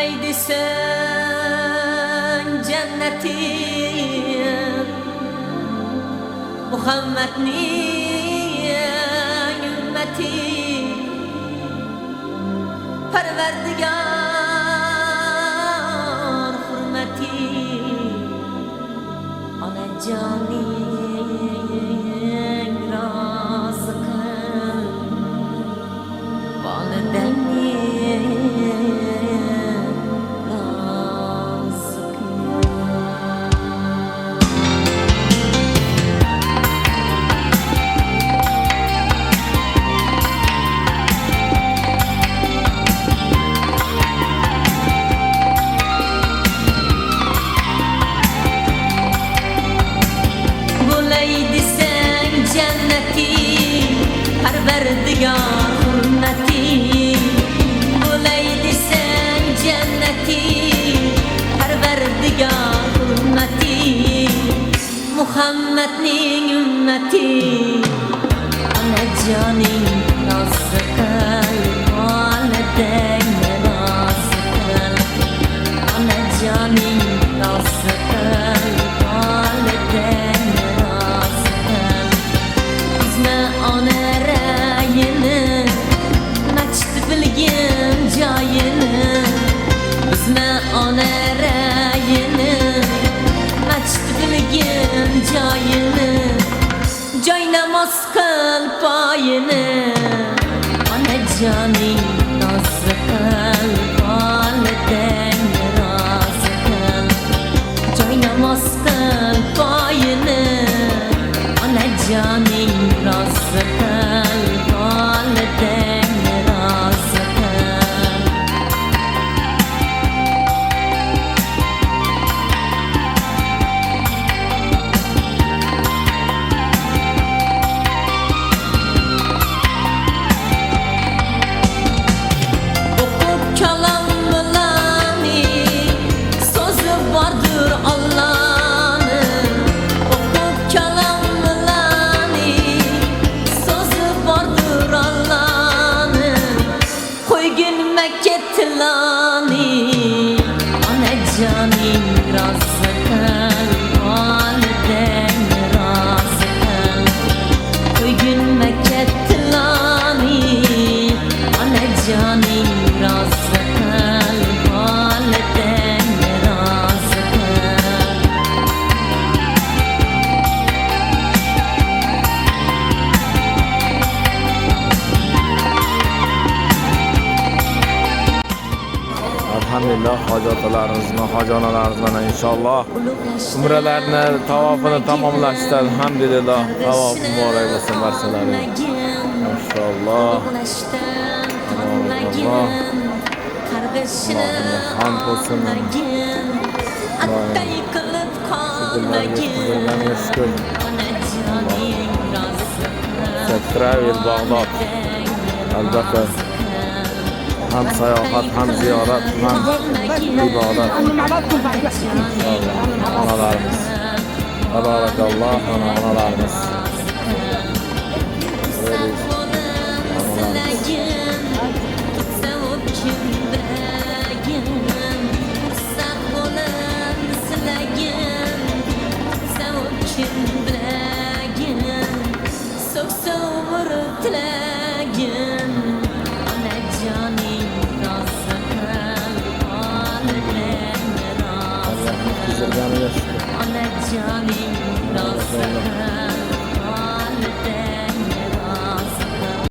Bulay desen cennetim Muhammed'nin ümmeti Perverdigar hürmeti Ana canin razı kıl Valideyni razı kıl Perverdigar hürmeti Bulay desen cenneti Perverdigar hürmeti Muhammed'nin ümmeti Ana canin razı kıl Valideyni razı kıl Ana canin razı kıl Valideyni razı kıl Bizne ana bilgin joyini bizne ona rayini machd bilgin joyini joy namoz qil poyini ona joning nozi qil validayni rozi qil joy namoz qil poyini ona joning rozi qil validayni Ana canin razı kıl Valideyni razı kıl Koy gün Mekkettilani Ana canin razı kıl Valideyni razı kıl Elhamdülillah hacatlarımızla, hacanalarımızla inşallah umrelerine, tavafını tamamlaştı. Elhamdülillah tavaf mübarek olsun verseleri. Maşallah. Allah. Allah'ına hamd olsun. Şükürlerine şükür. Sekrever Bağdat. Elbette. Hem seyahat, hem ziyaret, hem ibadet. Analarımız. Tabarakallah, analarımız. Ana canin razı kıl